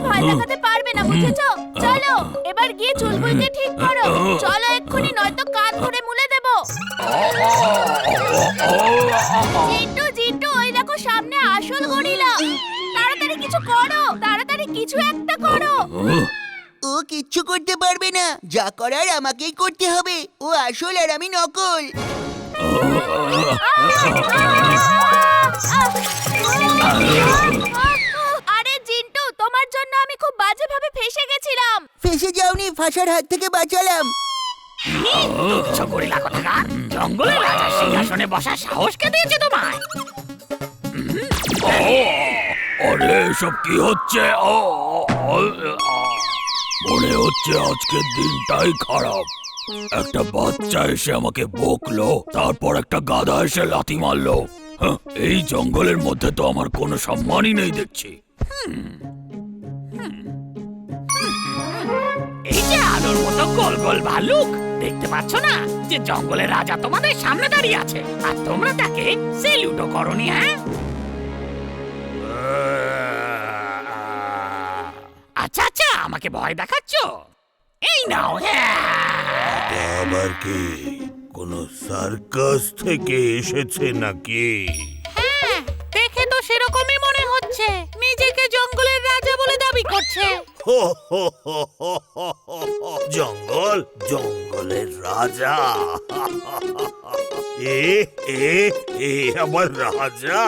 ভয় দেখাতে পারবে না, বুঝেছো? চলো এবার গিয়ে চুলবুলকে ঠিক করো। চলো এক্ষুনি, নয়তো কান ধরে মুলে দেব। জিন্টু জিন্টু, ওই দেখো সামনে আসল গরিলা। তাড়াতাড়ি কিছু করো, তাড়াতাড়ি কিছু একটা করো। ও কিচ্ছু করতে পারবে না, যা করার আমাকেই করতে হবে। ও আসল আর আমি নকল। আরে জিন্টু, তোমার জন্য আমি খুব বাজেভাবে ফেঁসে গেছিলাম। ফেঁসে যাওনি, ফাঁসার হাত থেকে বাঁচালাম। গরিলা কোথাকার, জঙ্গলে রাজার সিংহাসনে বসার সাহস কে দিয়েছে তোমায়? আরে সব কি হচ্ছে? মনে হচ্ছে আজকের দিনটাই খারাপ। একটা বাচ্চা এসে আমাকে বকলো, তারপর একটা গাধা এসে লাথি মারলো। এই জঙ্গলের মধ্যে তো আমার কোনো সম্মানই নেই দেখছি। এই যে আলোর মতো গোল গোল ভালুক, দেখতে পাচ্ছ না যে জঙ্গলের রাজা তোমাদের সামনে দাঁড়িয়ে আছে, আর তোমরা তাকে সেলিউটও করনি? হ্যাঁ, আচ্ছা আচ্ছা, আমাকে ভয় দেখাচ্ছ? এই নাও। আবার কি কোনো সার্কাস থেকে এসেছে নাকি? হ্যাঁ, দেখে তো সেরকমই মনে হচ্ছে। নিজেকে জঙ্গলের রাজা বলে দাবি করছে। জঙ্গল, জঙ্গলের রাজা? এ এ এ আমার রাজা?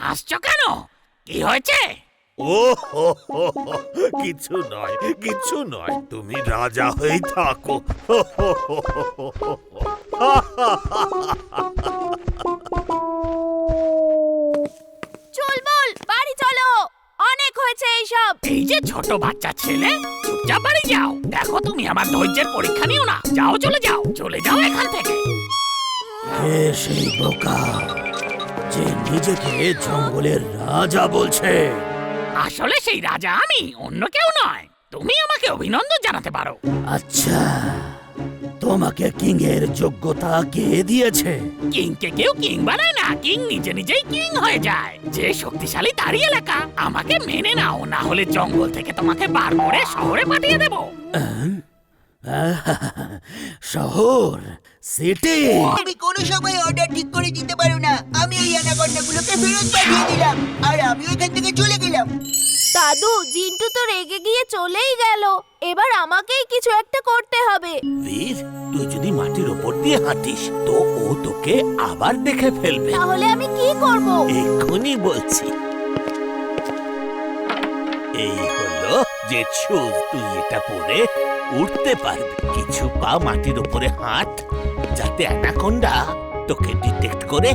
হাসছো কেন? কি হয়েছে? ও কিছু নয়, কিছু নয়, তুমি রাজা হয়েই থাকো। চুলবুল, বাড়ি চলো, অনেক হয়েছে এইসব। এই যে ছোট বাচ্চা ছেলে, চুপচাপ বাড়ি যাও। দেখো তুমি আমার ধৈর্যের পরীক্ষা নিও না। যাও, চলে যাও, চলে যাও এখান থেকে। হে সেই বোকা যে নিজেকে জঙ্গলের রাজা বলছে। আসলে সেই রাজা আমি, অন্য কেউ নয়। তুমি আমাকে অভিনন্দন জানাতে পারো। আচ্ছা, তোমাকে কিং এর যোগ্যতা কে দিয়েছে? কিংকে কেউ কিং বানায় না, কিং নিজে নিজেই কিং হয়ে যায়। যে শক্তিশালী তারই এলাকা। আমাকে মেনে নাও, না হলে জঙ্গল থেকে তোমাকে বার করে শহরে পাঠিয়ে দেব। শহর, সিটি? তুমি কোনো সময় অর্ডার ঠিক করে দিতে পারো না। আমি এই অ্যানাকন্ডাগুলোকে ফেরত পাঠিয়ে দিলাম, আর আমিও এখান থেকে চলে গেলাম। দাদু, জিন্টু তো রেগে গিয়ে চলেই গেল। এবার আমাকেই কিছু একটা করতে হবে। বীর, তুই যদি মাটির ওপর দিয়ে হাঁটিস তো ও তোকে আবার দেখে ফেলবে। তাহলে আমি কি করব? এক্ষুনি বলছি। এই হলো যে শুজ, তুই এটা পরে উঠতে পারবি। কিছু পা মাটির উপরে হাঁট, যাতে অ্যানাকোন্ডা তোকে ডিটেক্ট করে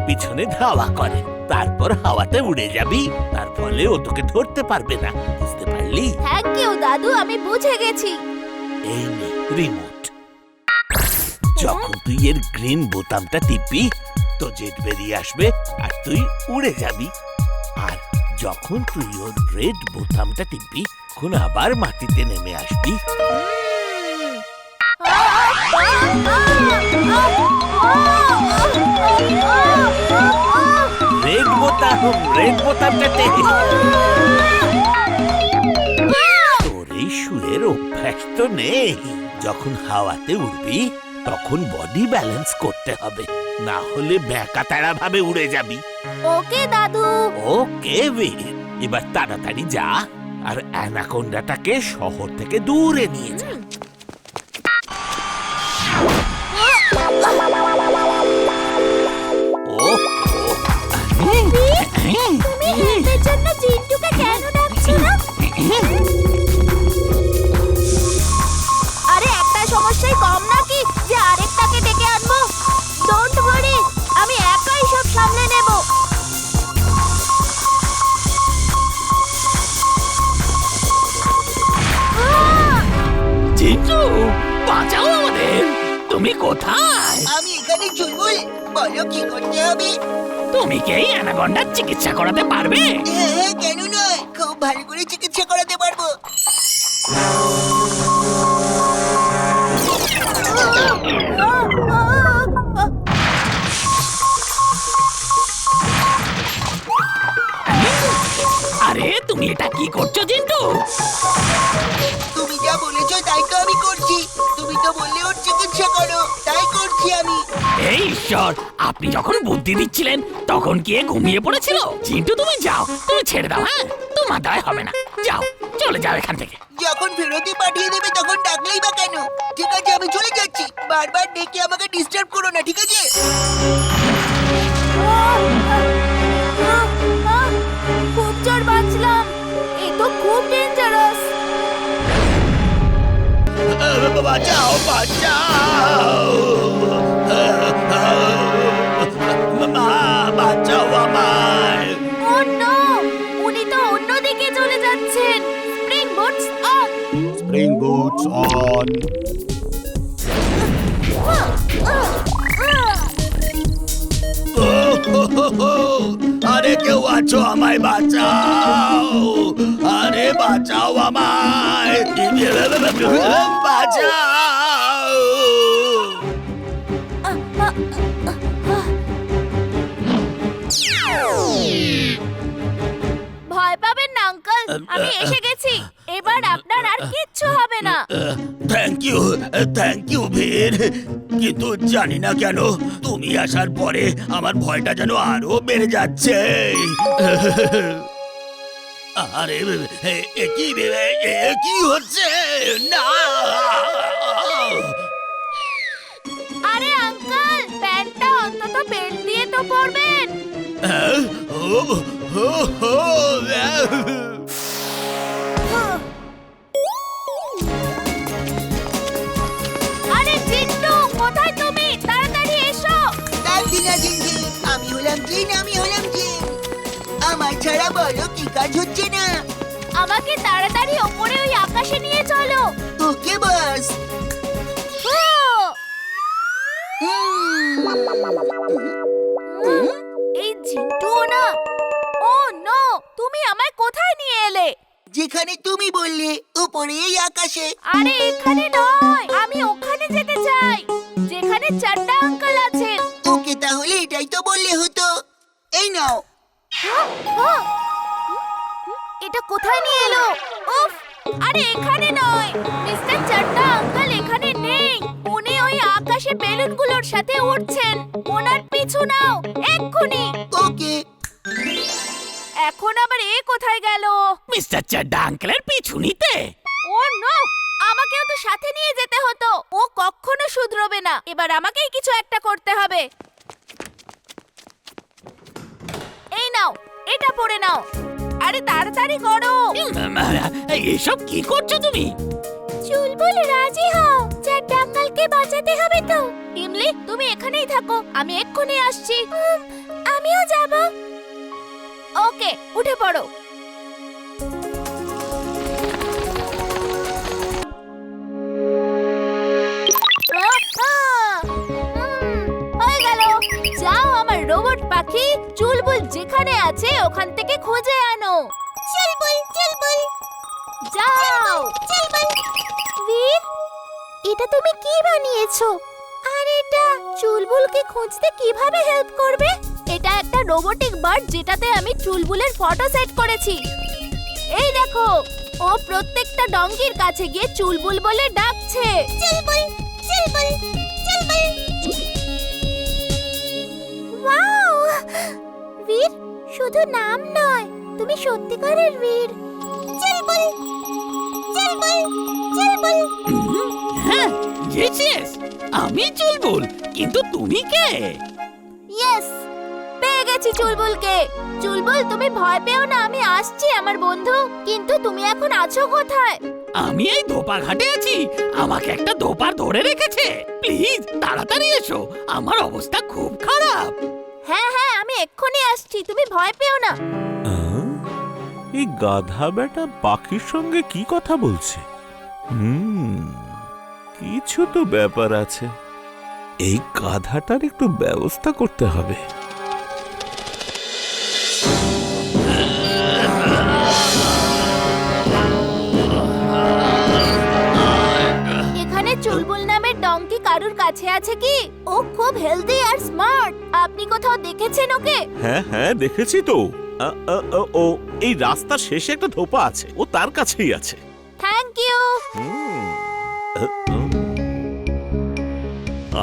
পিছনে ধাওয়া করে। তারপর হাওয়াতে উড়ে যাবি, তার ফলে ও তোকে ধরতে পারবে না। বুঝতে পারলি? থ্যাংক ইউ দাদু, আমি বুঝে গেছি। এই নে রিমোট। যখন তুই এর গ্রিন বোতামটা টিপবি তো জেট বেরিয়ে আসবে আর তুই উড়ে যাবি। আর যখন তুই ওর রেড বোতামটা টিপবি তখন আবার মাটিতে নেমে আসবি। রেড বোতাম, রেড বোতামটা টেপে। তোর এই সুরের অভ্যাস তো নেই। যখন হাওয়াতে উড়বি তখন বডি ব্যালেন্স করতে হবে, না হলে ব্যাকা তাড়া ভাবে উড়ে যাবি। ওকে দাদু। ওকে বীর, এবার তাড়াতাড়ি যা আর অ্যানাকোন্ডাটাকে শহর থেকে দূরে নিয়ে যা। তুমি হেল্পের জন্য জিন্টুকে কেন ডাকছো না? আরে একটা সমস্যাই কম নাকি যে আরেকটাকে ডেকে আনবো? ডোন্ট ওয়ারি, আমি একাই সব সামলে নেব। জিন্টু, বাঁচাও আমাদের। তুমি কোথায়? আমি এখানে চুলবুল, বলো কি করতে হবে? তুমি কি এই অ্যানাকন্ডার চিকিৎসা করাতে পারবে? হ্যাঁ, কেন নয়, খুব ভালো করে চিকিৎসা করাতে পারবো। ঈশ্বর, আপনি যখন বুদ্ধি দিচ্ছিলেন তখন কে ঘুমিয়ে পড়েছিল? চিন্টু তুমি যাও, তুমি ছেড়ে দাও। হ্যাঁ, তোমার দায় হবে না। যাও, চলে যাও এখান থেকে। যখন ফেরতি পাঠিয়ে দেবে তখন ডাকলেই বা কেন? ঠিক আছে, আমি চলে যাচ্ছি। বারবার ডেকে আমাকে ডিস্টার্ব করো না, ঠিক আছে? খুব জোর বাঁচলাম। এ তো খুব ডেঞ্জারাস। বাঁচাও, বাঁচাও, মা, বাঁচাও আমায়। ও নো, উনি তো অন্যদিকে চলে যাচ্ছেন। Spring boots on. Spring boots on. আরে কেউ আছো, আমায় বাঁচাও। আরে বাঁচাও আমায়, বাঁচাও। ভয় পাবেন না আঙ্কেল, আমি এসে গেছি। এবার আপনার আর কিচ্ছু হবে না। থ্যাংক ইউ বীর। কিন্তু জানি না কেন তুমি আসার পরে আমার ভয়টা যেন আরো বেড়ে যাচ্ছে। আরে কি হচ্ছে? না, আরে আঙ্কেল, প্যান্টটা অন্তত বেল্ট দিয়ে তো পরবেন। আরে জিন্টু, কোথায় তুমি? তাড়াতাড়ি এসো। না জিনজি, আমি হলাম জিন, আমি হলাম জিন। আমার ছাড়া বলো কি কাজ হচ্ছে না? আমাকে তাড়াতাড়ি ওপরে ওই আকাশে নিয়ে চলো। ওকে বস। এই জিন্টু না। ও নো, তুমি আমায় কোথায় নিয়ে এলে? যেখানে তুমি বললে, উপরে এই আকাশে। আরে এখানে নয়, আমি ওখানে যেতে চাই যেখানে চারটা আঙ্কেল আছেন। ওকে, তাহলে এটাই তো বললে হতো। এই নাও। এটা কোথায় নিয়ে এলো? উফ, আরে এখানে নয়। মিস্টার চারটা আঙ্কেল এখানে নেই। উনি ওই আকাশে বেলুনগুলোর সাথে উড়ছেন। ওনার পিছু নাও এক্ষুনি। ওকে। এখন আবার এ কোথায় গেল? মিস্টার চাড্ডা আঙ্কেলের পিছু নিতে? ও নো, আমাকেও তো সাথে নিয়ে যেতে হতো। ও কখনো শুধরোবে না। এবার আমাকেই কিছু একটা করতে হবে। এই নাও, এটা পরে নাও। আরে তাড়াতাড়ি করো। এসব কি করছো তুমি? চুলবুল, রাজি হও। চারটা আঙ্কেলকে বাঁচাতে হবে তো। ইমলি, তুমি এখানেই থাকো, আমি এক্ষুনি আসছি। আমিও যাব। ওকে, উঠে পড়ো। হয়ে গেল। যাও আমার রোবট পাখি, চুলবুল যেখানে আছে ওখান থেকে খুঁজে আনো। চুলবুল, চুলবুল, যাও। চুলবুল। বীর, এটা তুমি কি বানিয়েছো? আর এটা চুলবুলকে খুঁজতে কিভাবে হেল্প করবে? এটা একটা রোবোটিক বার্ড যেটাতে আমি চুলবুলের ফটো সেট করেছি। এই দেখো, ও প্রত্যেকটা ডঙ্কির কাছে গিয়ে চুলবুল বলে ডাকছে। চুলবুল, চুলবুল, চুলবুল। ওয়াও! বীর, শুধু নাম নয়, তুমি সত্যিকারের বীর। চুলবুল, চুলবুল, চুলবুল। হ্যাঁ, ইয়েস, আমি চুলবুল। কিন্তু তুমি কে? ইয়েস, পেয়ে গেছি চুলবুলকে। চুলবুল, তুমি ভয় পেও না, আমি আসছি আমার বন্ধু। কিন্তু তুমি এখন আছো কোথায়? আমি এই ধোপা ঘাটে আছি। আমাকে একটা ধোপার ধরে রেখেছে। প্লিজ তাড়াতাড়ি এসো, আমার অবস্থা খুব খারাপ। হ্যাঁ হ্যাঁ, আমি এক্ষুনি আসছি, তুমি ভয় পেও না। এই গাধা বেটা পাখির সঙ্গে কি কথা বলছে? কিছু তো ব্যাপার আছে। এই গাধাটার একটু ব্যবস্থা করতে হবে। এখানে চুলবুল নামের ডঙ্কি কারুর কাছে আছে কি? ও খুব হেলদি আর স্মার্ট। আপনি কোথাও দেখেছেন ওকে? হ্যাঁ হ্যাঁ, দেখেছি তো। ও এই রাস্তার শেষে একটা ধোপা আছে, ও তার কাছেই আছে। Thank you.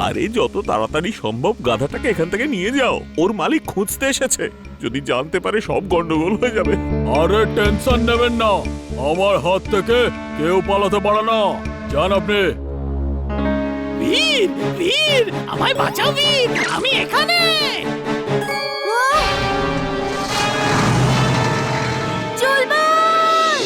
আরে যত তাড়াতাড়ি সম্ভব গাধাটাকে এখান থেকে নিয়ে যাও, ওর মালিক খুঁজতে এসেছে। যদি জানতে পারে সব গন্ডগোল হয়ে যাবে। আরে টেনশন নেবেন না, আমার হাত থেকে কেউ পালাতে পারে না। যান আপনি। বীর, বীর, আমায় বাঁচাও বীর, আমি এখানে। চুলবুল!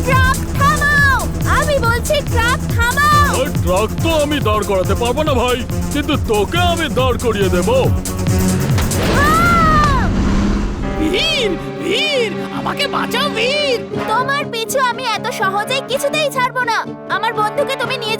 ট্রাক থামাও! আমি বলছি ট্রাক থামাও! ওই ট্রাক তো আমি দাঁড় করাতে পারবো না ভাই, কিন্তু তোকে আমি দাঁড় করিয়ে দেবো। আহ! বীর, বীর, আমাকে বাঁচাও বীর। তোমার পিছু আমি এত সহজেই কিছুতেই ছাড়বো না। আমার বন্ধুকে তুমি নিয়ে